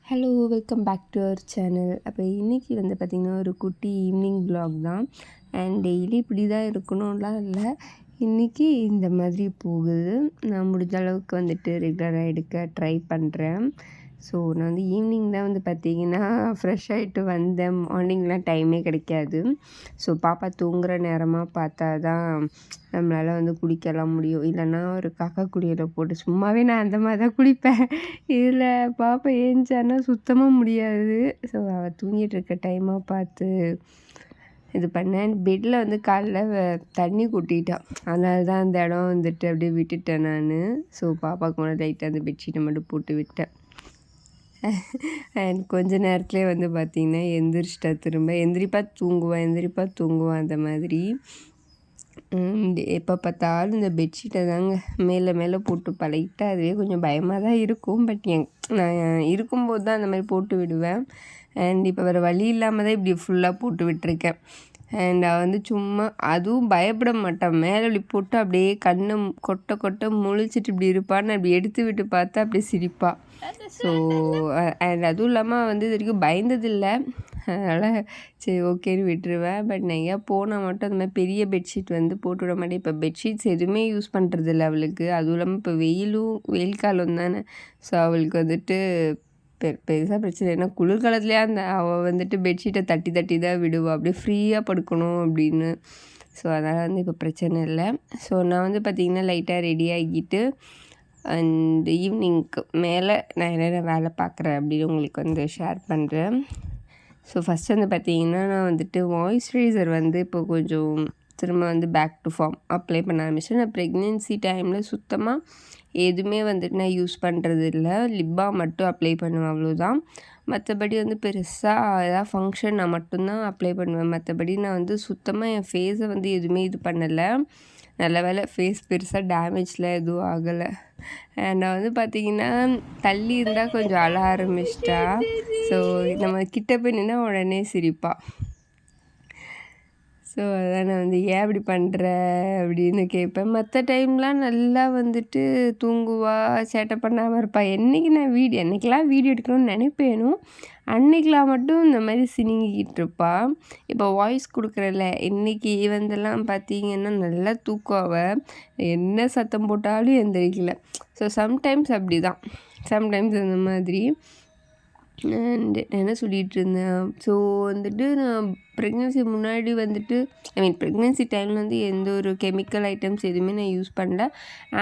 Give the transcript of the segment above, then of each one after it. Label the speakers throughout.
Speaker 1: Hello welcome back to our channel. அப்போ இன்றைக்கி வந்து பார்த்திங்கன்னா ஒரு குட்டி ஈவினிங் வ்ளாக் தான். அண்ட் டெய்லி இப்படி தான் இருக்கணும்லாம் இல்லை, இன்றைக்கி இந்த மாதிரி போகுது. நான் முடிஞ்ச அளவுக்கு வந்துட்டு ரெகுலராக எடுக்க ட்ரை பண்ணுறேன். ஸோ நான் வந்து ஈவினிங் தான் வந்து பார்த்திங்கன்னா ஃப்ரெஷ் ஆகிட்டு வந்தேன். மார்னிங்லாம் டைமே கிடைக்காது. ஸோ பாப்பா தூங்குகிற நேரமாக பார்த்தா தான் நம்மளால் வந்து குளிக்கலாம் முடியும். இல்லைன்னா ஒரு காக்கா குளியலை போட்டு சும்மாவே நான் அந்த மாதிரி தான் குளிப்பேன். இதில் பாப்பா ஏஞ்சான்னா சுத்தமாக முடியாது. ஸோ அவள் தூங்கிட்டு இருக்க டைமாக பார்த்து இது பண்ணேன். பெட்டில் வந்து காலைல தண்ணி கொட்டிட்டான். அதனால தான் அந்த இடம் வந்துட்டு அப்படியே விட்டுட்டேன் நான். ஸோ பாப்பாவுக்கு முன்னாடி லைட்டாக அந்த பெட்ஷீட்டை மட்டும் போட்டு விட்டேன். அண்ட் கொஞ்ச நேரத்துலேயே வந்து பார்த்திங்கன்னா எந்திரிச்சிட்டா. திரும்ப எந்திரிப்பா தூங்குவான் அந்த மாதிரி. எப்போ பார்த்தாலும் இந்த பெட்ஷீட்டை தாங்க மேலே போட்டு பழகிட்டா. அதுவே கொஞ்சம் பயமாக தான் இருக்கும். பட் நான் இருக்கும்போது தான் அந்த மாதிரி போட்டு விடுவேன். அண்ட் இப்போ வேறு வழி இல்லாமல் தான் இப்படி ஃபுல்லாக போட்டு விட்டுருக்கேன். அண்ட் அவள் வந்து சும்மா அதுவும் பயப்பட மாட்டான். மேலே இப்படி போட்டு அப்படியே கண்ணை கொட்டை முழிச்சிட்டு இப்படி இருப்பான்னு அப்படி எடுத்து விட்டு பார்த்தா அப்படியே சிரிப்பாள். ஸோ அண்ட் அதுவும் இல்லாமல் வந்து இது வரைக்கும் பயந்ததில்லை. அதனால் சரி ஓகேன்னு விட்டுருவேன். பட் நான் எங்கேயா போனால் மட்டும் அந்த மாதிரி பெரிய பெட்ஷீட் வந்து போட்டு விட மாட்டேன். இப்போ பெட்ஷீட்ஸ் எதுவுமே யூஸ் பண்ணுறதில்ல அவளுக்கு. அதுவும் இல்லாமல் இப்போ வெயில் காலம் தானே. ஸோ அவளுக்கு வந்துட்டு பெருசாக பிரச்சனை. ஏன்னா குளிர்காலத்துலேயே அவள் வந்துட்டு பெட்ஷீட்டை தட்டி தான் விடுவாள், அப்படியே ஃப்ரீயாக படுக்கணும் அப்படின்னு. ஸோ அதனால் வந்து இப்போ பிரச்சனை இல்லை. ஸோ நான் வந்து பார்த்திங்கன்னா லைட்டாக ரெடி ஆகிட்டு அண்ட் ஈவினிங்க்கு மேலே நான் என்னென்ன வேலை பார்க்குறேன் அப்படின்னு உங்களுக்கு வந்து ஷேர் பண்ணுறேன். ஸோ ஃபஸ்ட் வந்து பார்த்திங்கன்னா நான் வந்துட்டு மாய்ஸ்சரைசர் வந்து இப்போ கொஞ்சம் திரும்ப வந்து பேக் டு ஃபார்ம் அப்ளை பண்ண ஆரம்பிச்சேன். நான் ப்ரெக்னென்சி டைமில் சுத்தமாக எதுவுமே வந்துட்டு நான் யூஸ் பண்ணுறது இல்லை. லிப் பாம் மட்டும் அப்ளை பண்ணுவேன், அவ்வளோதான். மற்றபடி வந்து பெருசாக ஏதாவது ஃபங்க்ஷன் நான் மட்டும்தான் அப்ளை பண்ணுவேன். மற்றபடி நான் வந்து சுத்தமாக என் ஃபேஸை வந்து எதுவுமே இது பண்ணலை. நல்ல வேலை ஃபேஸ் பெருசாக டேமேஜ்லாம் எதுவும் ஆகலை. நான் வந்து பார்த்திங்கன்னா தள்ளி இருந்தால் கொஞ்சம் அழ ஆரம்பிச்சிட்டா. ஸோ நம்ம கிட்ட போய் நின்னா உடனே சிரிப்பாள். ஸோ அதான் நான் வந்து ஏன் அப்படி பண்ணுற அப்படின்னு கேட்பேன். மற்ற டைம்லாம் நல்லா வந்துட்டு தூங்குவா, சேட்டை பண்ணாமல் இருப்பாள். என்றைக்கெல்லாம் வீடியோ எடுக்கணும்னு நினைப்பேனும் அன்றைக்கெலாம் மட்டும் இந்த மாதிரி சினிங்கிக்கிட்டு இருப்பாள். இப்போ வாய்ஸ் கொடுக்குறல, இன்றைக்கி வந்துலாம் பார்த்திங்கன்னா நல்லா தூக்கம். அவள் என்ன சத்தம் போட்டாலும் எந்திரிக்கல. ஸோ சம்டைம்ஸ் அப்படி தான், சம்டைம்ஸ் அந்த மாதிரி. அண்ட் என்ன சொல்லிகிட்டு இருந்தேன். ஸோ வந்துட்டு நான் ப்ரெக்னென்சி முன்னாடி வந்துட்டு ப்ரெக்னென்சி டைமில் வந்து எந்த ஒரு கெமிக்கல் ஐட்டம்ஸ் எதுவுமே நான் யூஸ் பண்ணல.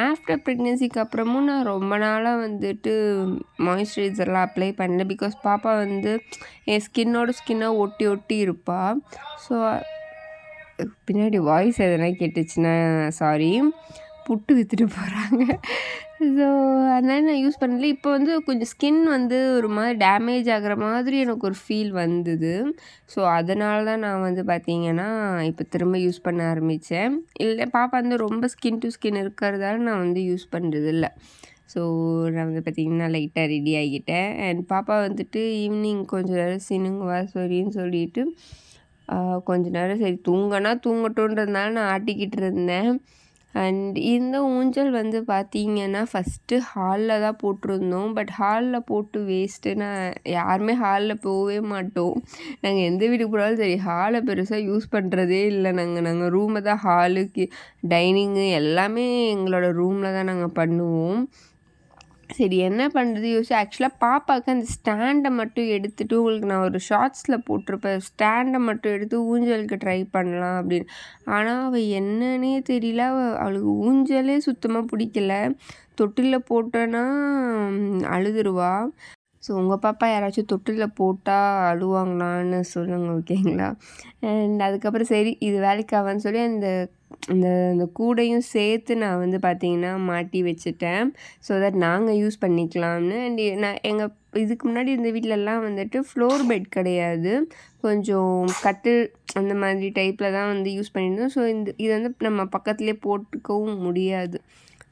Speaker 1: ஆஃப்டர் ப்ரெக்னென்சிக்கு அப்புறமும் நான் ரொம்ப நாளாக வந்துட்டு மாய்ஸ்சரைசர்லாம் அப்ளை பண்ணல. பிகாஸ் பாப்பா வந்து என் ஸ்கின்னாக ஒட்டி இருப்பாள். ஸோ பின்னாடி வாய்ஸ் எதனா கேட்டுச்சுன்னா சாரி, புட்டு விற்றுட்டு போகிறாங்க. ஸோ அதனால் நான் யூஸ் பண்ணல. இப்போ வந்து கொஞ்சம் ஸ்கின் வந்து ஒரு மாதிரி டேமேஜ் ஆகிற மாதிரி எனக்கு ஒரு ஃபீல் வந்தது. ஸோ அதனால தான் நான் வந்து பார்த்திங்கன்னா இப்போ திரும்ப யூஸ் பண்ண ஆரம்பித்தேன். இல்லை பாப்பா வந்து ரொம்ப ஸ்கின் டு ஸ்கின் இருக்கிறதால நான் வந்து யூஸ் பண்ணுறதில்ல. ஸோ நான் வந்து பார்த்திங்கன்னா லைட்டாக ரெடி ஆகிட்டேன். அண்ட் பாப்பா வந்துட்டு ஈவினிங் கொஞ்சம் நேரம் சினுங்குவா சரின்னு சொல்லிட்டு கொஞ்ச நேரம் சரி தூங்கட்டுன்றதுனால நான் ஆட்டிக்கிட்டு இருந்தேன். அண்ட் இந்த ஊஞ்சல் வந்து பார்த்திங்கன்னா ஃபஸ்ட்டு ஹாலில் தான் போட்டிருந்தோம். பட் ஹாலில் போட்டு வேஸ்ட்டு. நான் யாருமே ஹாலில் போகவே மாட்டோம். நாங்கள் எந்த வீட்டுக்கு போனாலும் சரி ஹாலை பெருசாக யூஸ் பண்ணுறதே இல்லை. நாங்கள் ரூமை தான் ஹாலுக்கு, டைனிங்கு எல்லாமே எங்களோட ரூமில் தான் நாங்கள் பண்ணுவோம். சரி என்ன பண்ணுறது யோசிச்சு ஆக்சுவலாக பாப்பாவுக்கு அந்த ஸ்டாண்டை மட்டும் எடுத்துகிட்டு, உங்களுக்கு நான் ஒரு ஷார்ட்ஸில் போட்டிருப்பேன், ஸ்டாண்டை மட்டும் எடுத்து ஊஞ்சலுக்கு ட்ரை பண்ணலாம் அப்படின்னு. ஆனால் அவள் என்னன்னே தெரியல, அவளுக்கு ஊஞ்சலே சுத்தமாக பிடிக்கல. தொட்டிலில் போட்டோன்னா அழுதுருவா. ஸோ உங்கள் பாப்பா யாராச்சும் தொட்டிலில் போட்டால் அழுவாங்களான்னு சொல்லுங்கள், ஓகேங்களா? அண்ட் அதுக்கப்புறம் சரி இது வேலைக்கு ஆகான்னு சொல்லி அந்த அந்த அந்த கூடையும் சேர்த்து நான் வந்து பார்த்திங்கன்னா மாட்டி வச்சுட்டேன். ஸோ தட் நாங்கள் யூஸ் பண்ணிக்கலாம்னு. அண்ட் நான் இதுக்கு முன்னாடி இந்த வீட்டிலலாம் வந்துட்டு ஃப்ளோர் பெட் கிடையாது, கொஞ்சம் கட்டில் அந்த மாதிரி டைப்பில் தான் வந்து யூஸ் பண்ணியிருந்தோம். ஸோ இது வந்து நம்ம பக்கத்துலேயே போட்டுக்கவும் முடியாது.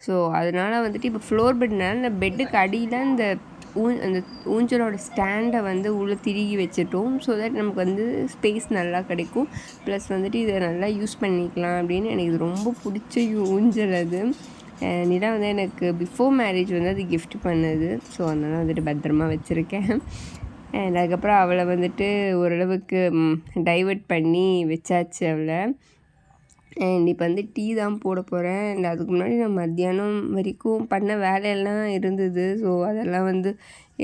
Speaker 1: ஸோ அதனால் வந்துட்டு இப்போ ஃப்ளோர் பெட்னால இந்த பெட்டுக்கு அடியில் அந்த ஊஞ்சலோட ஸ்டாண்டை வந்து உள்ளே திருகி வச்சுட்டோம். ஸோ தட் நமக்கு வந்து ஸ்பேஸ் நல்லா கிடைக்கும். ப்ளஸ் வந்துட்டு இதை நல்லா யூஸ் பண்ணிக்கலாம் அப்படின்னு. எனக்கு இது ரொம்ப பிடிச்ச ஊஞ்சல் அது. நிலா வந்து எனக்கு பிஃபோர் மேரேஜ் வந்து அது கிஃப்ட் பண்ணது. ஸோ அதனால் வந்துட்டு பத்திரமா வச்சுருக்கேன். அண்ட் அதுக்கப்புறம் அவளை வந்துட்டு ஓரளவுக்கு டைவர்ட் பண்ணி வச்சாச்சு அவளை. அண்ட் இப்போ வந்து டீ தான் போட போகிறேன். அண்ட் அதுக்கு முன்னாடி நான் மத்தியானம் வரைக்கும் பண்ண வேலையெல்லாம் இருந்தது. ஸோ அதெல்லாம் வந்து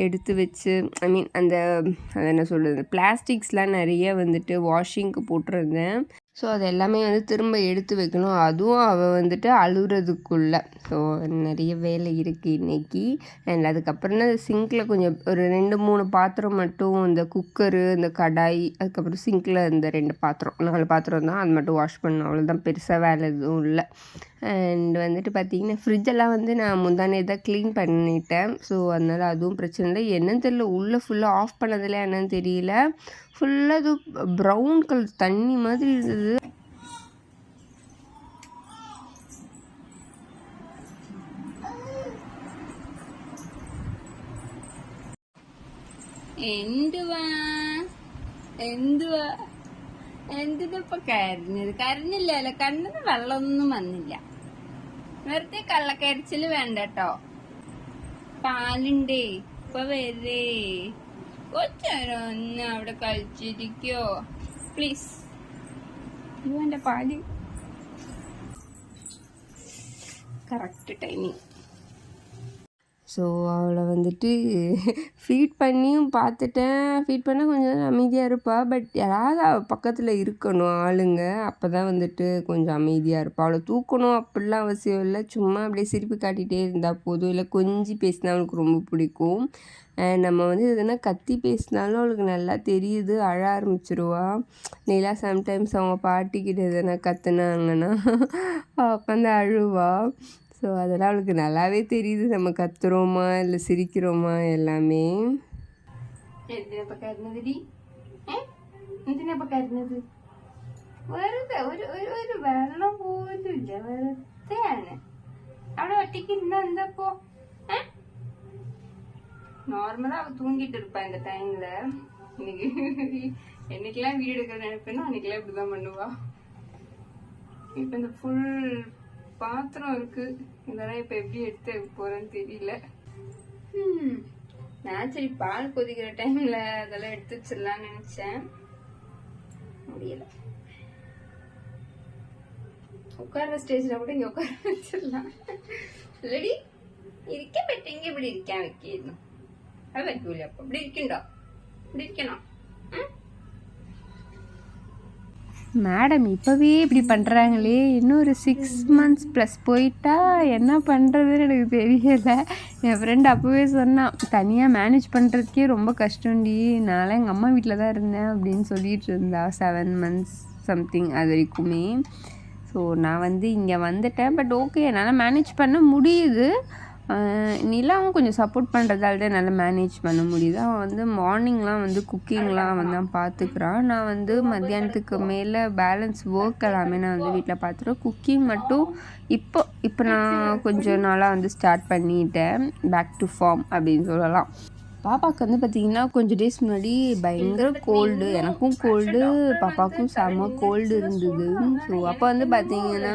Speaker 1: எடுத்து வச்சு அந்த அதை என்ன சொல்கிறது, பிளாஸ்டிக்ஸ்லாம் நிறைய வந்துட்டு வாஷிங்க்கு போட்டிருந்தேன். ஸோ அது எல்லாமே வந்து திரும்ப எடுத்து வைக்கணும். அதுவும் அவள் வந்துட்டு அழுகிறதுக்குள்ளே. ஸோ நிறைய வேலை இருக்குது இன்றைக்கி. அண்ட் அதுக்கப்புறம் தான் சிங்கில் கொஞ்சம் ஒரு 2-3 பாத்திரம் மட்டும், இந்த குக்கரு, இந்த கடாய், அதுக்கப்புறம் சிங்கில் இந்த 2 பாத்திரம் 4 பாத்திரம் தான், அது மட்டும் வாஷ் பண்ணணும். அவ்வளோதான், பெருசாக வேலை எதுவும் இல்லை. அண்ட் வந்துட்டு பார்த்திங்கன்னா ஃப்ரிட்ஜெல்லாம் வந்து நான் முந்தானே தான் க்ளீன் பண்ணிட்டேன். ஸோ அதனால் அதுவும் பிரச்சனை இல்லை. என்னன்னு தெரியல, உள்ளே ஃபுல்லாக ஆஃப் பண்ணதில் என்னன்னு தெரியல, ஃபுல்லாக அது ப்ரௌன் கலர் தண்ணி மாதிரி இருந்தது. എന്തിനിപ്പോ കരഞ്ഞില്ലല്ലോ, കണ്ണിന് വെള്ളമൊന്നും വന്നില്ല. വെറുതെ കള്ളക്കരച്ചില് വേണ്ട കേട്ടോ. പാലുണ്ടേ, ഇപ്പൊ വരേ. കൊച്ചേരം ഒന്ന് അവിടെ കളിച്ചിരിക്കോ പ്ലീസ്. എന്റെ പാല് கரெக்டு டைமிங். ஸோ அவளை வந்துட்டு ஃபீட் பண்ணியும் பார்த்துட்டேன். ஃபீட் பண்ணால் கொஞ்சம் அமைதியாக இருப்பாள். பட் யாராவது அவள் பக்கத்தில் இருக்கணும் ஆளுங்க, அப்போ தான் வந்துட்டு கொஞ்சம் அமைதியாக இருப்பாள். அவளை தூக்கணும் அப்படிலாம் அவசியம் இல்லை. சும்மா அப்படியே சிரிப்பு காட்டிகிட்டே இருந்தால் போதும். இல்லை கொஞ்சி பேசினா அவளுக்கு ரொம்ப பிடிக்கும். நம்ம வந்து எதுனா கத்தி பேசினாலும் அவளுக்கு நல்லா தெரியுது, அழ ஆரம்பிச்சிருவா. நீலா சம்டைம்ஸ் அவங்க பாட்டிக்கிட்ட எதுனா கத்துனாங்கன்னா உட்காந்து அழுவா. ஸோ அதெல்லாம் அவளுக்கு நல்லாவே தெரியுது, நம்ம கத்துறோமா இல்லை சிரிக்கிறோமா எல்லாமே. ഒരു വെള്ളം പോലും ഇല്ല, വെറുതെയാണ്. അവിടെ ഒറ്റയ്ക്ക് ഇരുന്നാ എന്താപ്പോ? நார்மலாக அவள் தூங்கிட்டு இருப்பாள் இந்த டைமில். என்னைக்கெல்லாம் வீடு எடுக்க நினைப்பேன்னா அன்றைக்கெல்லாம் இப்படி தான் பண்ணுவாள். இப்போ இந்த ஃபுல் பாத்திரம் இருக்குது, இதெல்லாம் இப்போ எப்படி எடுத்து போகிறேன்னு தெரியல. நான் சரி பால் கொதிக்கிற டைமில் அதெல்லாம் எடுத்து வச்சிடலான்னு நினச்சேன், முடியலை. உட்கார்ற ஸ்டேஜில் கூட இங்கே உட்கார வச்சிடலாம். இல்லடி இருக்க பெற்றீங்க, இப்படி இருக்கேன் வைக்கணும். அது வைக்கூலி அப்போ இப்படி இருக்கண்டோ, இப்படி இருக்கணும். மேடம் இப்போவே இப்படி பண்ணுறாங்களே, இன்னும் ஒரு 6 months ப்ளஸ் போயிட்டா என்ன பண்ணுறதுன்னு எனக்கு தெரியலை. என் ஃப்ரெண்ட் அப்போவே சொன்னான், தனியாக மேனேஜ் பண்ணுறதுக்கே ரொம்ப கஷ்டம்டி, நான்லாம் எங்கள் அம்மா வீட்டில் தான் இருந்தேன் அப்படின்னு சொல்லிகிட்டு இருந்தா. 7 months சம்திங் அது வரைக்குமே. ஸோ நான் வந்து இங்கே வந்துட்டேன். பட் ஓகே, என்னால் மேனேஜ் பண்ண முடியுது. நிலாவும் கொஞ்சம் சப்போர்ட் பண்ணுறதால தான் நல்லா மேனேஜ் பண்ண முடியுது. அவன் வந்து மார்னிங்லாம் வந்து குக்கிங்லாம் அவன் தான் பார்த்துக்கிறான். நான் வந்து மத்தியானத்துக்கு மேலே பேலன்ஸ் ஒர்க் எல்லாமே நான் வந்து வீட்டில் பார்த்துருவேன். குக்கிங் மட்டும் இப்போ நான் கொஞ்சம் நாளாக வந்து ஸ்டார்ட் பண்ணிட்டேன். பேக் டு ஃபார்ம் அப்படின்னு சொல்லலாம். பாப்பாவுக்கு வந்து பார்த்திங்கன்னா கொஞ்சம் டேஸ் முன்னாடி பயங்கர கோல்டு, எனக்கும் கோல்டு, பாப்பாவுக்கும் செம்ம கோல்டு இருந்தது. ஸோ அப்போ வந்து பார்த்திங்கன்னா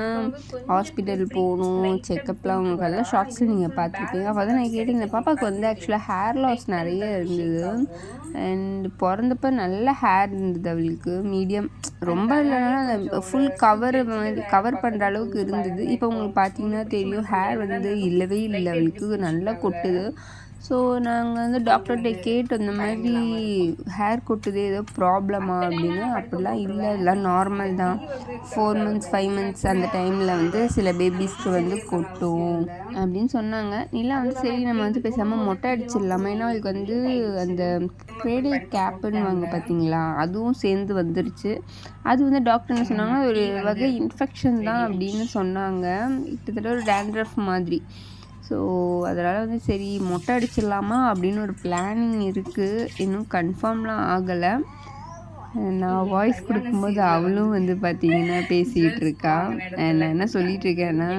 Speaker 1: ஹாஸ்பிட்டல் போகணும், செக்கப்லாம் உங்களுக்கு எல்லாம் ஷார்ட்ஸில் நீங்கள் பார்த்துருப்பீங்க. அப்போ தான் நான் கேட்டிருந்தேன். பாப்பாவுக்கு வந்து ஆக்சுவலாக ஹேர் லாஸ் நிறைய இருந்தது. அண்ட் பிறந்தப்போ நல்ல ஹேர் இருந்தது அவளுக்கு, மீடியம், ரொம்ப இல்லைனா அந்த ஃபுல் கவர் பண்ணுற அளவுக்கு இருந்தது. இப்போ உங்களுக்கு பார்த்திங்கன்னா தெரியும், ஹேர் வந்து இல்லவே இல்லை அவளுக்கு, நல்லா கொட்டுது. ஸோ நாங்கள் வந்து டாக்டர்கிட்ட கேட்டு இந்த மாதிரி ஹேர் கொட்டுது, ஏதோ ப்ராப்ளமா அப்படின்னு. அப்படிலாம் இல்லை, எல்லாம் நார்மல் தான். 4 months 5 months அந்த டைமில் வந்து சில பேபிஸ்க்கு வந்து கொட்டும் அப்படின்னு சொன்னாங்க. இல்லை வந்து சரி நம்ம வந்து பேசாமல் மொட்டை அடிச்சிடலாமா, ஏன்னா அவளுக்கு வந்து அந்த கிரேடில் கேப்புன்னு வாங்க பார்த்தீங்களா, அதுவும் சேர்ந்து வந்துருச்சு. அது வந்து டாக்டர் என்ன சொன்னாங்கன்னா, ஒரு வகை இன்ஃபெக்ஷன் தான் அப்படின்னு சொன்னாங்க, கிட்டத்தட்ட ஒரு டேண்ட்ரஃப் மாதிரி. ஸோ அதனால் வந்து சரி மொட்டை அடிச்சிடலாமா அப்படின்னு ஒரு பிளானிங் இருக்குது. இன்னும் கன்ஃபார்ம்லாம் ஆகலை. நான் வாய்ஸ் கொடுக்கும்போது அவளும் வந்து பார்த்தீங்கன்னா பேசிகிட்டு இருக்கா. நான் என்ன சொல்லிட்டு இருக்கேன்னா,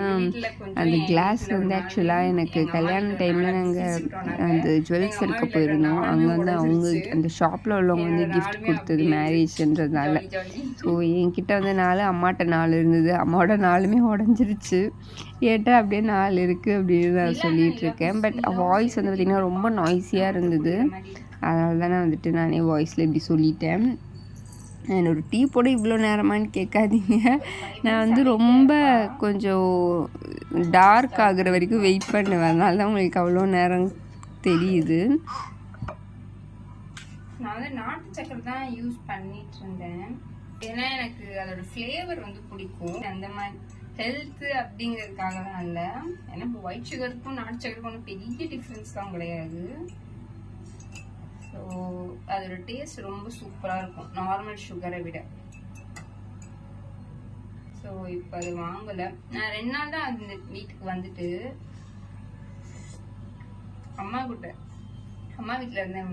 Speaker 1: அந்த கிளாஸ் வந்து ஆக்சுவலாக எனக்கு கல்யாண டைமில் நாங்கள் அந்த ஜுவல்ஸ் எடுக்க போயிருந்தோம். அங்கே வந்து அவங்க அந்த ஷாப்பில் உள்ளவங்க வந்து கிஃப்ட் கொடுத்தது மேரேஜ்ன்றதுனால. ஸோ என்கிட்ட வந்து 4, அம்மாட்ட 4 இருந்தது. அம்மாவோட 4மே உடஞ்சிருச்சு. ஏட்டா அப்படியே 4 இருக்குது அப்படின்னு நான் சொல்லிகிட்ருக்கேன். பட் வாய்ஸ் வந்து பார்த்திங்கன்னா ரொம்ப நாய்ஸியாக இருந்தது. அதனால தான் நான் வந்துட்டு நானே வாய்ஸில் இப்படி சொல்லிட்டேன். ஒரு டீ போட இவ்வளோ நேரமானு கேட்காதீங்க. நான் வந்து ரொம்ப கொஞ்சம் டார்க் ஆகுற வரைக்கும் வெயிட் பண்ணுவேன். அதனால தான் உங்களுக்கு அவ்வளோ நேரம் தெரியுது. நான் வந்து நாட்டு சக்கரை தான் யூஸ் பண்ணிட்டு இருந்தேன். ஏன்னா எனக்கு அதோட ஃப்ளேவர் வந்து பிடிக்கும். அந்த மாதிரி ஹெல்த்து அப்படிங்கிறதுக்காகலாம் இல்லை. ஏன்னா இப்போ ஒயிட் சுகருக்கும் நாட்டு சக்கருக்கும் ஒன்றும் பெரிய டிஃப்ரென்ஸ் தான் கிடையாது. ஸோ அதோட டேஸ்ட் ரொம்ப சூப்பராக இருக்கும் நார்மல் சுகரை விட. ஸோ இப்போ அது வாங்கலை. நான் 2 நாள் தான் அந்த வீட்டுக்கு வந்துட்டு அம்மா வீட்டில் இருந்தேன்.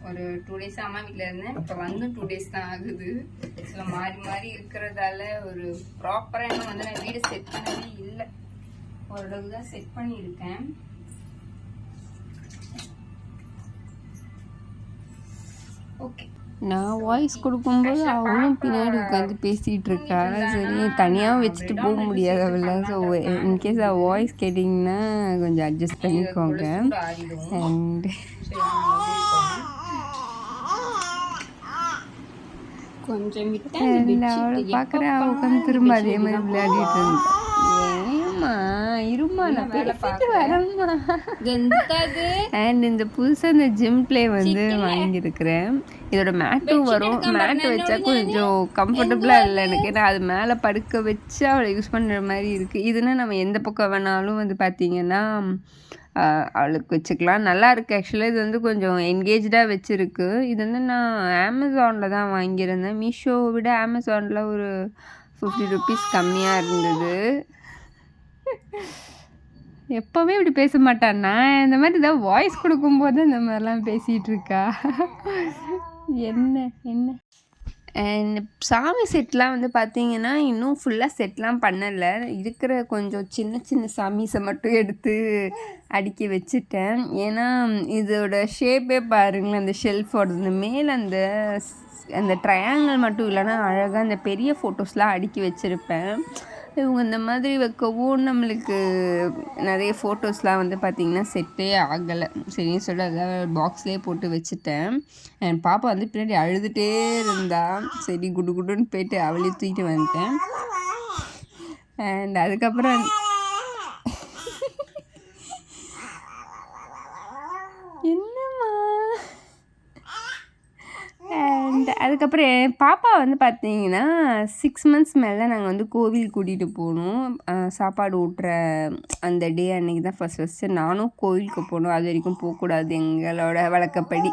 Speaker 1: ஒரு 2 days அம்மா வீட்டில் இருந்தேன். இப்போ வந்து 2 days தான் ஆகுது. ஸோ மாறி இருக்கிறதால ஒரு ப்ராப்பராக இன்னும் வந்து நான் வீடு செட் பண்ணவே இல்லை. ஓரளவு தான் செட் பண்ணியிருக்கேன். ஓகே, நான் வாய்ஸ் கொடுக்கும்போது அவளும் பின்னாடி உட்காந்து பேசிகிட்டு இருக்கா. சரி, தனியாக வச்சுட்டு போக முடியாது அவளை. ஸோ இன்கேஸ் அவள் வாய்ஸ் கேட்டிங்கன்னா கொஞ்சம் அட்ஜஸ்ட் பண்ணிக்கோங்க. அண்ட் கொஞ்சம் அவளை பார்க்குறேன். அவள் உட்காந்து திரும்ப அதே மாதிரி விளையாடிட்டு இருந்தா. ஏமா இருமா, நான் பேசிட்டு வரேம்மா. அண்ட் இந்த புதுசாக இந்த ஜிம் பிளே வந்து வாங்கியிருக்கிறேன். இதோட மேட்டும் வரும். மேட்டு வச்சா கொஞ்சம் கம்ஃபர்டபுளாக இல்லை எனக்கு. ஏன்னா அது மேலே படுக்க வச்சு அவளை யூஸ் பண்ணுற மாதிரி இருக்குது. இதுன்னா நம்ம எந்த பக்கம் வேணாலும் வந்து பார்த்திங்கன்னா அவளுக்கு வச்சுக்கலாம். நல்லா இருக்குது ஆக்சுவலாக. இது வந்து கொஞ்சம் என்கேஜாக வச்சுருக்கு. இது வந்து நான் அமேசானில் தான் வாங்கியிருந்தேன். மீஷோவை விட அமேசானில் ஒரு 50 rupees கம்மியாக இருந்தது. எப்போவுமே இப்படி பேச மாட்டான். நான் இந்த மாதிரி ஏதாவது வாய்ஸ் கொடுக்கும்போது இந்த மாதிரிலாம் பேசிகிட்டு இருக்கா. என்ன அண்ட் சாமி செட்லாம் வந்து பார்த்திங்கன்னா இன்னும் ஃபுல்லாக செட்லாம் பண்ணலை. இருக்கிற கொஞ்சம் சின்ன சாமீஸை மட்டும் எடுத்து அடுக்கி வச்சுட்டேன். ஏன்னா இதோட ஷேப்பே பாருங்களேன், அந்த ஷெல்ஃபோட இந்த மேலே அந்த ட்ரையாங்கிள் மட்டும் இல்லைன்னா அழகாக அந்த பெரிய ஃபோட்டோஸ்லாம் அடுக்கி வச்சுருப்பேன். இவங்க இந்த மாதிரி வைக்கவும் நம்மளுக்கு நிறைய ஃபோட்டோஸ்லாம் வந்து பார்த்திங்கன்னா செட்டே ஆகலை. சரின்னு சொல்லி அதாவது பாக்ஸ்லேயே போட்டு வச்சுட்டேன். என் பாப்பா வந்து பின்னாடி அழுதுகிட்டே இருந்தா. சரி குடுன்னு போயிட்டு அவளே தூக்கிட்டு வந்துட்டேன். அண்ட் அதுக்கப்புறம் என்னம்மா அண்ட் அதுக்கப்புறம் என் பாப்பா வந்து பார்த்தீங்கன்னா 6 months மேலே நாங்கள் வந்து கோவில் கூட்டிகிட்டு போனோம். சாப்பாடு ஊட்டுற அந்த டே அன்றைக்கி தான் ஃபஸ்ட்டு நானும் கோவிலுக்கு போகணும். அது வரைக்கும் போகக்கூடாது எங்களோட வழக்கப்படி.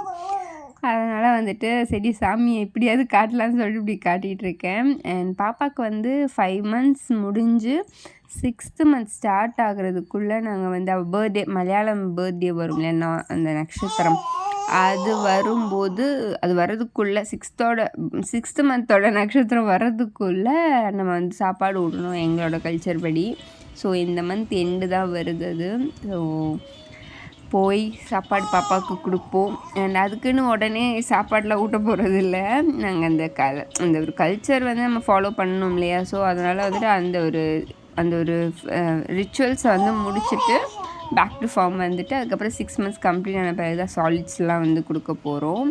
Speaker 1: அதனால் வந்துட்டு சரி சாமியை எப்படியாவது காட்டலான்னு சொல்லிட்டு இப்படி காட்டிகிட்டு இருக்கேன். அண்ட் பாப்பாவுக்கு வந்து 5 months முடிஞ்சு 6th month ஸ்டார்ட் ஆகிறதுக்குள்ளே நாங்கள் வந்து அவள் பர்த்டே, மலையாளம் பர்த்டே வரும் இல்லைன்னா அந்த நட்சத்திரம், அது வரும்போது அது வர்றதுக்குள்ளே 6th month நட்சத்திரம் வர்றதுக்குள்ளே நம்ம வந்து சாப்பாடு விடணும் எங்களோட கல்ச்சர் படி. ஸோ இந்த மந்த் எண்டு தான் வருது அது. ஸோ போய் சாப்பாடு பாப்பாவுக்கு கொடுப்போம். அண்ட் அதுக்குன்னு உடனே சாப்பாடெலாம் ஊட்ட போகிறது இல்லை. நாங்கள் அந்த ஒரு கல்ச்சர் வந்து நம்ம ஃபாலோ பண்ணணும் இல்லையா. ஸோ அதனால் வந்துட்டு அந்த ஒரு ரிச்சுவல்ஸை வந்து முடிச்சுட்டு பேக் டு ஃபார்ம் வந்துட்டு அதுக்கப்புறம் 6 months கம்ப்ளீட் ஆன பிறகு தான் சாலிட்ஸ்லாம் வந்து கொடுக்க போகிறோம்.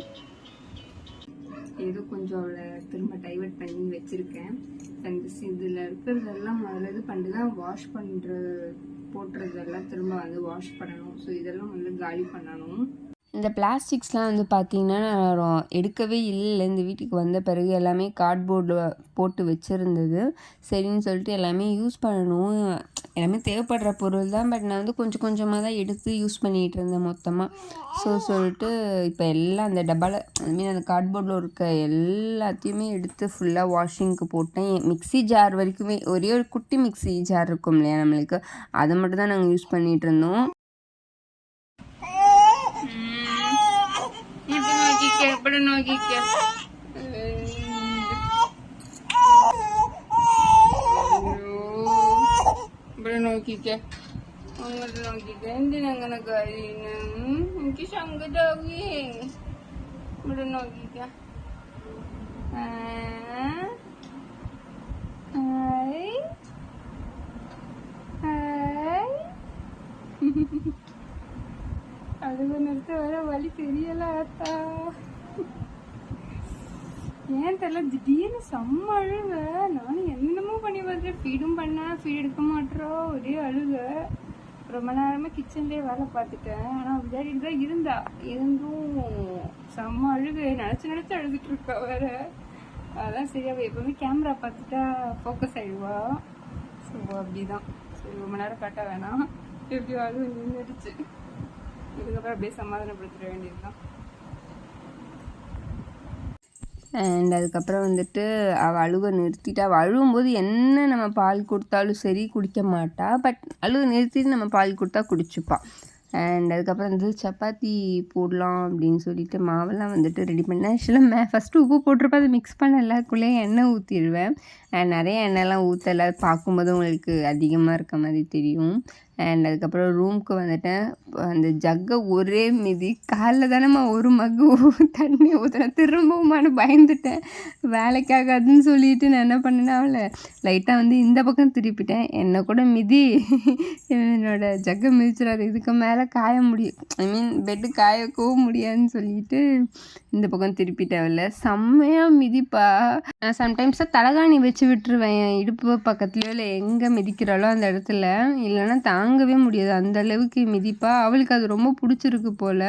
Speaker 1: ஏதோ கொஞ்சம் அவளை திரும்ப டைவர்ட் பண்ணி வச்சுருக்கேன். அந்த இதில் இருக்கிறதெல்லாம் முதல்ல இது பண்ணிட்டு தான் வாஷ் போட்டுறதெல்லாம் திரும்ப வந்து வாஷ் பண்ணணும். ஸோ இதெல்லாம் வந்து காலி பண்ணணும். இந்த பிளாஸ்டிக்ஸ்லாம் வந்து பார்த்திங்கன்னா நான் எடுக்கவே இல்லை. இந்த வீட்டுக்கு வந்த பிறகு எல்லாமே கார்ட்போர்டில் போட்டு வச்சுருந்தது. சரின்னு சொல்லிட்டு எல்லாமே யூஸ் பண்ணணும். எல்லாமே தேவைப்படுற பொருள் தான். பட் நான் வந்து கொஞ்சமாக தான் எடுத்து யூஸ் பண்ணிகிட்டு இருந்தேன் மொத்தமாக. ஸோ சொல்லிட்டு இப்போ எல்லாம் அந்த டப்பாவில் அந்த கார்ட்போர்டில் இருக்க எல்லாத்தையுமே எடுத்து ஃபுல்லாக வாஷிங்க்கு போட்டேன். மிக்ஸி ஜார் வரைக்குமே ஒரே ஒரு குட்டி மிக்ஸி ஜார் இருக்கும் இல்லையா நம்மளுக்கு, அதை மட்டும் தான் நாங்கள் யூஸ் பண்ணிகிட்டு இருந்தோம். നോക്കിക്ക അങ്ങോട്ട് നോക്കിക്ക എന്തിനങ്ങനെ കരയുന്നു എനിക്ക് സങ്കടാവേ ഇവിടെ നോക്കിക്ക ഹായ് ഹായ് அழுக நிறுத்த வர வழி தெரியல ஆத்தா ஏன் தெரியல திடீர்னு செம்ம அழுக நானும் என்னென்னமோ பண்ணி பார்த்துட்டு ஃபீடும் பண்ணேன் ஃபீட் எடுக்க மாட்டோம் ஒரே அழுக ரொம்ப நேரமாக கிச்சன்லேயே வேலை பார்த்துட்டேன் ஆனால் விளையாடிட்டு தான் இருந்தும் செம்ம அழுக நினச்சி அழுதுட்டு இருக்கா வேற அதான் சரி அவள் எப்போவுமே கேமரா பார்த்துட்டா ஃபோக்கஸ் ஆகிடுவா ஸோ அப்படிதான் சரி ரொம்ப நேரம் காட்ட வேணாம் எப்படியோ அழுகு நின்றுடுச்சு இதுக்கப்புறம் அப்படியே சமாதானப்படுத்திட வேண்டியதுதான் அண்ட் அதுக்கப்புறம் வந்துட்டு அவள் அழுக நிறுத்திட்டு அவள் அழுகும்போது என்ன நம்ம பால் கொடுத்தாலும் சரி குடிக்க மாட்டா பட் அழுக நிறுத்திட்டு நம்ம பால் கொடுத்தா குடிச்சுப்பாள் அண்ட் அதுக்கப்புறம் வந்து சப்பாத்தி போடலாம் அப்படின்னு சொல்லிட்டு மாவெல்லாம் வந்துட்டு ரெடி பண்ணேன் ஆக்சுவலாக ஃபஸ்ட்டு உப்பு போட்டிருப்பேன் அதை மிக்ஸ் பண்ண எல்லாருக்குள்ளேயே எண்ணெய் ஊற்றிடுவேன் அண்ட் நிறைய எண்ணெய்லாம் ஊற்றலை பார்க்கும்போது உங்களுக்கு அதிகமாக இருக்க மாதிரி தெரியும் அண்ட் அதுக்கப்புறம் ரூமுக்கு வந்துட்டேன் அந்த ஜக்கை ஒரே மிதி காலைல தானேம்மா ஒரு மக்கு தண்ணி ஊற்றினேன் திரும்பவுமானு பயந்துட்டேன் வேலைக்காகாதுன்னு சொல்லிட்டு நான் என்ன பண்ணேன்னா அவளை லைட்டாக வந்து இந்த பக்கம் திருப்பிட்டேன் என்னை கூட மிதி என்னோட ஜக்கை மிதிச்சிடாது இதுக்கு மேலே காய முடியும் ஐ மீன் பெட்டு காயக்கவும் முடியாதுன்னு சொல்லிட்டு இந்த பக்கம் திருப்பிட்டேன் அவளை செம்மையாக மிதிப்பா நான் சம்டைம்ஸாக தலகாணி வச்சு விட்டுருவேன் என் இடுப்பு பக்கத்துலையோ இல்லை எங்கே மிதிக்கிறாளோ அந்த இடத்துல இல்லைன்னா தாங்கவே முடியாது அந்த அளவுக்கு மிதிப்பா அவளுக்கு அது ரொம்ப பிடிச்சிருக்கு போல்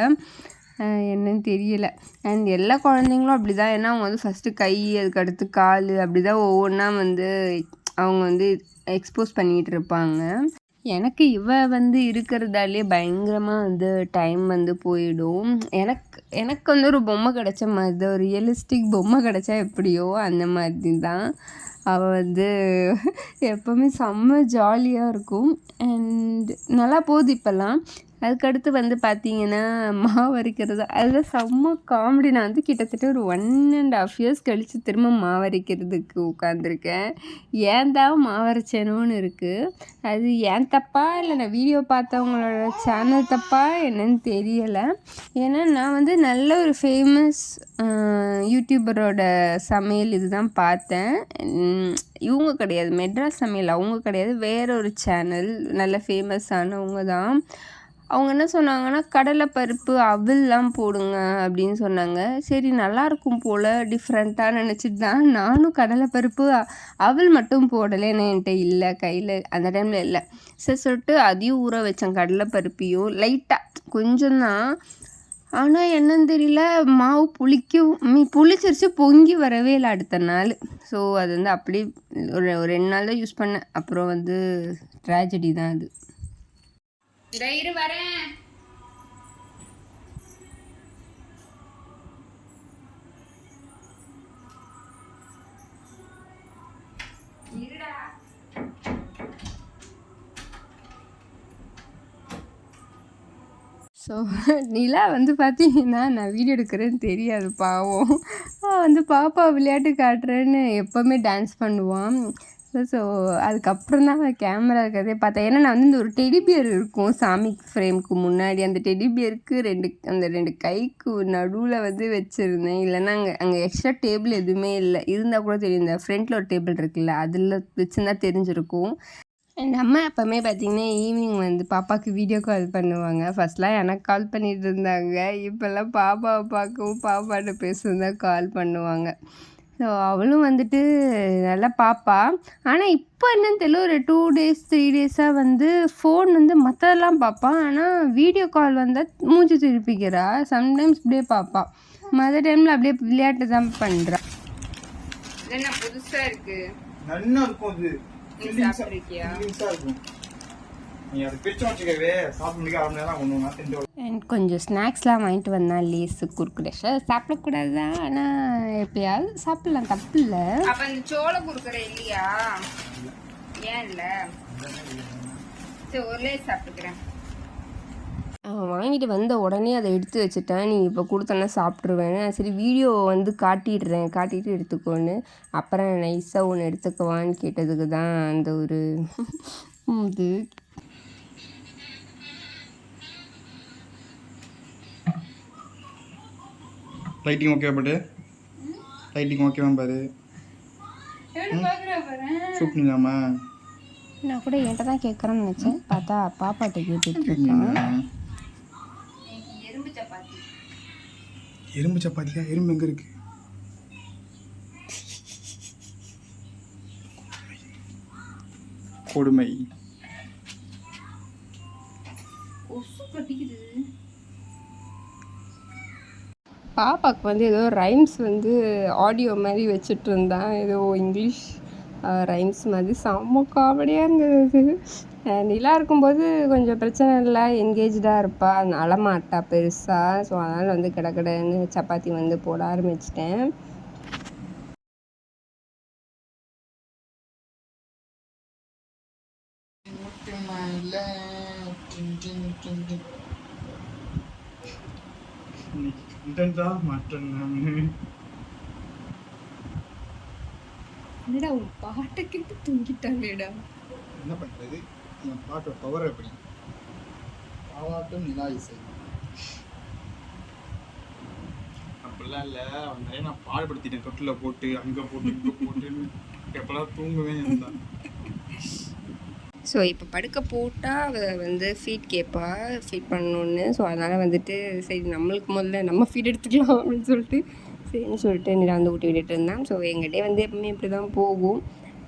Speaker 1: என்னன்னு தெரியல அண்ட் எல்லா குழந்தைங்களும் அப்படி தான் ஏன்னா அவங்க வந்து ஃபஸ்ட்டு கை அதுக்கடுத்து கால் அப்படி தான் ஒவ்வொன்றா வந்து அவங்க வந்து எக்ஸ்போஸ் பண்ணிகிட்டு இருப்பாங்க எனக்கு வந்து இருக்கிறதாலே பயங்கரமாக வந்து டைம் வந்து போயிடும் எனக்கு வந்து ஒரு பொம்மை கிடச்ச மாதிரி தான் ஒரு ரியலிஸ்டிக் பொம்மை கிடச்சா எப்படியோ அந்த மாதிரி தான் அவள் வந்து எப்போவுமே செம்ம ஜாலியாக இருக்கும் அண்ட் நல்லா போகுது இப்போல்லாம் அதுக்கடுத்து வந்து பார்த்திங்கன்னா மாவு அரைக்கிறது அதில் செம்ம காமெடி நான் வந்து கிட்டத்தட்ட ஒரு 1.5 years கழித்து திரும்ப மாவு அரைக்கிறதுக்கு உட்காந்துருக்கேன் ஏன் தான் மாவு அரைச்சேனோன்னு இருக்குது அது ஏன் தப்பா இல்லை நான் வீடியோ பார்த்தவங்களோட சேனல் தப்பா என்னன்னு தெரியலை ஏன்னா நான் வந்து நல்ல ஒரு ஃபேமஸ் யூடியூபரோட சமையல் இதுதான் பார்த்தேன் இவங்க கிடையாது மெட்ராஸ் சமையல் அவங்க கிடையாது வேற ஒரு சேனல் நல்ல ஃபேமஸானவங்க தான் அவங்க என்ன சொன்னாங்கன்னா கடலைப்பருப்பு அவில்லாம் போடுங்க அப்படின்னு சொன்னாங்க சரி நல்லாயிருக்கும் போல் டிஃப்ரெண்ட்டாக நினச்சிட்டு தான் நானும் கடலைப்பருப்பு அவல் மட்டும் போடலை ஏன்னா என்கிட்ட இல்லை கையில் அந்த டைமில் இல்லை சரி சொல்லிட்டு அதையும் ஊற வச்சேன் கடலைப்பருப்பையும் லைட்டாக கொஞ்சம் தான் ஆனால் என்னன்னு தெரியல மாவு புளிச்சிருச்சு பொங்கி வரவே இல்லை அடுத்த நாள் ஸோ அது வந்து அப்படியே ஒரு 2 நாள் தான் யூஸ் பண்ணேன் அப்புறம் வந்து ட்ராஜடி தான் அது இரு வரேன் இருடா ஸோ நிலா வந்து பார்த்தீங்கன்னா நான் வீடியோ எடுக்கிறேன்னு தெரியாது பாவம் வந்து பாப்பா விளையாட்டு காட்டுறேன்னு எப்போவுமே டான்ஸ் பண்ணுவான் ஸோ அதுக்கப்புறம் தான் கேமரா இருக்கிறதே பார்த்தேன் ஏன்னா நான் வந்து இந்த ஒரு டெடிபியர் இருக்கும் சாமி ஃப்ரேமுக்கு முன்னாடி அந்த டெடிபியருக்கு அந்த 2 கைக்கு நடுவில் வந்து வச்சுருந்தேன் இல்லைன்னா அங்கே எக்ஸ்ட்ரா டேபிள் எதுவுமே இல்லை இருந்தால் கூட தெரியும் இந்த ஃப்ரண்ட்டில் ஒரு டேபிள் இருக்குல்ல அதில் வச்சுருந்தா தெரிஞ்சிருக்கும் எங்கள் அம்மா எப்போவுமே பார்த்திங்கன்னா ஈவினிங் வந்து பாப்பாவுக்கு வீடியோ கால் பண்ணுவாங்க ஃபஸ்ட்லாம் எனக்கு கால் பண்ணிகிட்டு இருந்தாங்க இப்போல்லாம் பாப்பாவை பார்க்கவும் பாப்பாட்ட பேசவும் தான் கால் பண்ணுவாங்க ஸோ அவளும் வந்துட்டு நல்லா பாப்பா ஆனால் இப்போ என்னன்னு தெரியல ஒரு 2 days 3 days-ஆக வந்து ஃபோன் வந்து மற்றதெல்லாம் பார்ப்பான் ஆனால் வீடியோ கால் வந்தால் மூஞ்சி திருப்பிக்கிறா சம்டைம்ஸ் இப்படியே பார்ப்பா மற்ற டைமில் அப்படியே விளையாட்டு தான் பண்ணுறா என்ன புதுசாக இருக்குது
Speaker 2: நல்லா இருக்கும் அது
Speaker 1: சாப்பிட்ருக்கியா அண்ட் கொஞ்சம் ஸ்நாக்ஸ்லாம் வாங்கிட்டு வந்தான் லேஸு குறுக்குறே சாப்பிடக்கூடாது தான் ஆனால் எப்பயாவது சாப்பிட்லாம் தப்பு இல்லை அப்போ இந்த சோள குறுக்குறே இல்லையா ஏன் இல்லை சரி ஒரு லேஸ் சாப்பிட்டுக்கிறேன் வாங்கிட்டு வந்த உடனே அதை எடுத்து வச்சுட்டேன் நீ இப்போ கொடுத்தனா சாப்பிட்ருவேன் சரி வீடியோ வந்து காட்டிட்டு எடுத்துக்கோன்னு அப்புறம் நைஸாக ஒன்று எடுத்துக்குவான்னு கேட்டதுக்கு தான் அந்த ஒரு இது
Speaker 2: லைட்டிங் ஓகே பாரு, லைட்டிங் ஓகேவா பாரு. சூப்பராமா.
Speaker 1: நான் கூட என்கிட்ட தான் கேட்குறேன்னு நினச்சேன், பார்த்தா பாப்பாட்ட கேட்டுட்ருக்கேன்.
Speaker 2: எறும்பு சப்பாத்தியா? எறும்பு எங்கே இருக்கு? கொடுமை.
Speaker 1: பாப்பாவுக்கு வந்து ஏதோ ரைம்ஸ் வந்து ஆடியோ மாதிரி வச்சுட்டு இருந்தான், ஏதோ இங்கிலீஷ் ரைம்ஸ் மாதிரி. செம்ம காமெடியாக இருந்தது. நிலா இருக்கும்போது கொஞ்சம் பிரச்சனை இல்லை, என்கேஜாக இருப்பா, அழமாட்டா பெருசாக. ஸோ அதனால் வந்து கடன்னு சப்பாத்தி வந்து போட ஆரம்பிச்சிட்டேன். என்னடா உன் பாட்டை கேட்டு தூங்கிட்டாங்கடா.
Speaker 2: என்ன பண்ணுறது, என் பாட்டோட பவர் எப்படி? பாவாட்டும் நிலா இசை அப்படிலாம் இல்லை. நிறைய நான் பாடுபடுத்திட்டேன், தொட்டில் போட்டு அங்கே போட்டு இங்கே போட்டுன்னு. எப்பெல்லாம் தூங்குவேன் இருந்தான்.
Speaker 1: ஸோ இப்போ படுக்க போட்டால் அவள் வந்து ஃபீட் கேட்பா, ஃபீட் பண்ணணுன்னு. ஸோ அதனால் வந்துட்டு சரி நம்மளுக்கு முதல்ல நம்ம ஃபீட் எடுத்துக்கலாம் அப்படின்னு சொல்லிட்டு சரின்னு சொல்லிட்டு நிலா வந்து ஊட்டி விட்டுட்டு இருந்தான். ஸோ எங்கள் டே வந்து எப்பவுமே இப்படி தான் போகும்.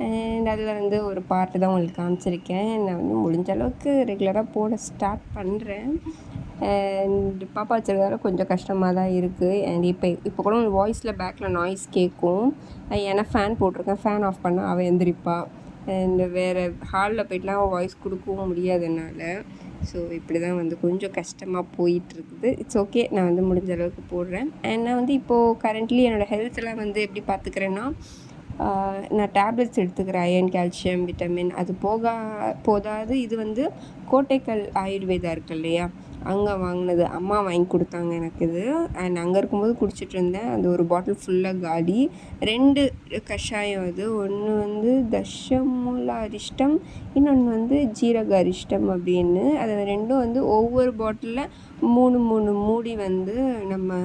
Speaker 1: அண்ட் அதில் வந்து ஒரு பாட்டு தான் உங்களுக்கு காமிச்சிருக்கேன். நான் வந்து முடிஞ்ச அளவுக்கு ரெகுலராக போட ஸ்டார்ட் பண்ணுறேன். அண்ட் பாப்பா வச்சுருந்தாலும் கொஞ்சம் கஷ்டமாக தான் இருக்குது. அண்ட் இப்போ கூட ஒரு வாய்ஸில் பேக்கில் நாய்ஸ் கேட்கும். ஏன்னா ஃபேன் போட்டிருக்கேன், ஃபேன் ஆஃப் பண்ணால் அவள் எந்திரிப்பா. அண்ட் வேறு ஹாலில் போய்ட்டுலாம் வாய்ஸ் கொடுக்கவும் முடியாது என்னால். ஸோ இப்படி தான் வந்து கொஞ்சம் கஷ்டமாக போயிட்டுருக்குது. இட்ஸ் ஓகே, நான் வந்து முடிஞ்ச அளவுக்கு போடுறேன். அண்ட் நான் வந்து இப்போது கரண்ட்லி என்னோடய ஹெல்த்தெல்லாம் வந்து எப்படி பார்த்துக்கிறேன்னா, நான் டேப்லெட்ஸ் எடுத்துக்கிறேன், அயர்ன், கால்சியம், விட்டமின். அது போதாது. இது வந்து கோட்டைக்கல் ஆயுர்வேதா இருக்கு இல்லையா, அங்கே வாங்கினது. அம்மா வாங்கி கொடுத்தாங்க எனக்கு இது. அண்ட் அங்கே இருக்கும்போது குடிச்சிட்டு இருந்தேன். அது ஒரு பாட்டில் ஃபுல்லாக காலி. 2 கஷாயம் அது. ஒன்று வந்து தசமூல அரிஷ்டம், இன்னொன்று வந்து ஜீரக அரிஷ்டம் அப்படின்னு. அது 2ம் வந்து ஒவ்வொரு பாட்டிலில் 3 மூடி வந்து நம்ம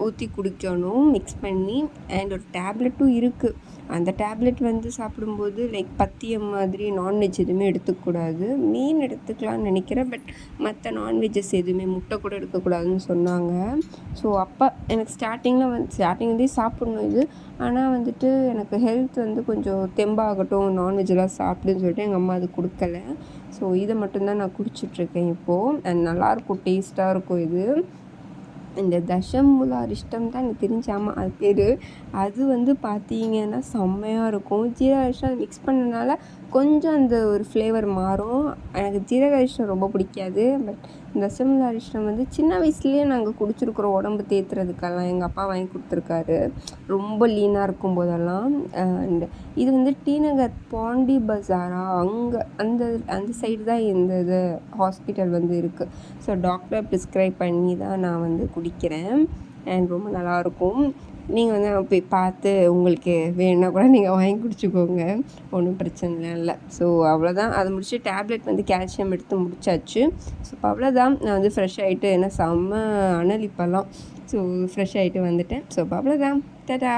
Speaker 1: ஊற்றி குடிக்கணும், மிக்ஸ் பண்ணி. அண்ட் ஒரு டேப்லெட்டும் இருக்குது. அந்த டேப்லெட் வந்து சாப்பிடும்போது லைக் பத்தியம் மாதிரி நான்வெஜ் எதுவுமே எடுத்துக்கூடாது. மீன் எடுத்துக்கலாம்னு நினைக்கிறேன், பட் மற்ற நான்வெஜ்ஜஸ் எதுவுமே, முட்டை கூட எடுக்கக்கூடாதுன்னு சொன்னாங்க. ஸோ அப்போ எனக்கு ஸ்டார்டிங்லேயே சாப்பிட்ணும் இது. ஆனால் வந்துட்டு எனக்கு ஹெல்த் வந்து கொஞ்சம் தெம்பாகட்டும், நான்வெஜ்ஜெல்லாம் சாப்பிடுன்னு சொல்லிட்டு எங்கள் அம்மா அது கொடுக்கல. ஸோ இதை மட்டும்தான் நான் குடிச்சிட்ருக்கேன் இப்போது. அண்ட் நல்லாயிருக்கும், டேஸ்ட்டாக இருக்கும் இது. இந்த தசமூல அரிஷ்டம் தான் எனக்கு தெரிஞ்சாமா அது பேர். அது வந்து பார்த்தீங்கன்னா செம்மையாக இருக்கும். ஜீரக அரிஷ்டம் மிக்ஸ் பண்ணனால கொஞ்சம் அந்த ஒரு ஃப்ளேவர் மாறும். எனக்கு ஜீரக அரிஷ்டம் ரொம்ப பிடிக்காது. பட் தசமூல அரிஷ்டம் வந்து சின்ன வயசுலேயே நாங்கள் குடிச்சிருக்கிறோம், உடம்பு தேத்துறதுக்கெல்லாம். எங்கள் அப்பா வாங்கி கொடுத்துருக்காரு ரொம்ப லீனாக இருக்கும் போதெல்லாம். அண்ட் இது வந்து டிநகர் பாண்டி பஜாரா, அங்கே அந்த சைடு தான் இந்த இது ஹாஸ்பிட்டல் வந்து இருக்குது. ஸோ டாக்டர் ப்ரிஸ்கிரைப் பண்ணி தான் நான் வந்து குடிக்கிறேன். அண்ட் ரொம்ப நல்லாயிருக்கும். நீங்கள் வந்து போய் பார்த்து உங்களுக்கு வேணுன்னா கூட நீங்கள் வாங்கி குடிச்சிக்கோங்க, ஒன்றும் பிரச்சனை இல்லை. ஸோ அவ்வளோதான். அதை முடிச்சு டேப்லெட் வந்து கால்சியம் எடுத்து முடிச்சாச்சு. ஸோ இப்போ அவ்வளோதான். நான் வந்து ஃப்ரெஷ் ஆகிட்டு, ஏன்னா செம்ம அனல் இப்போல்லாம். ஸோ ஃப்ரெஷ் ஆகிட்டு வந்துட்டேன். ஸோ இப்போ அவ்வளோதான். டாடா.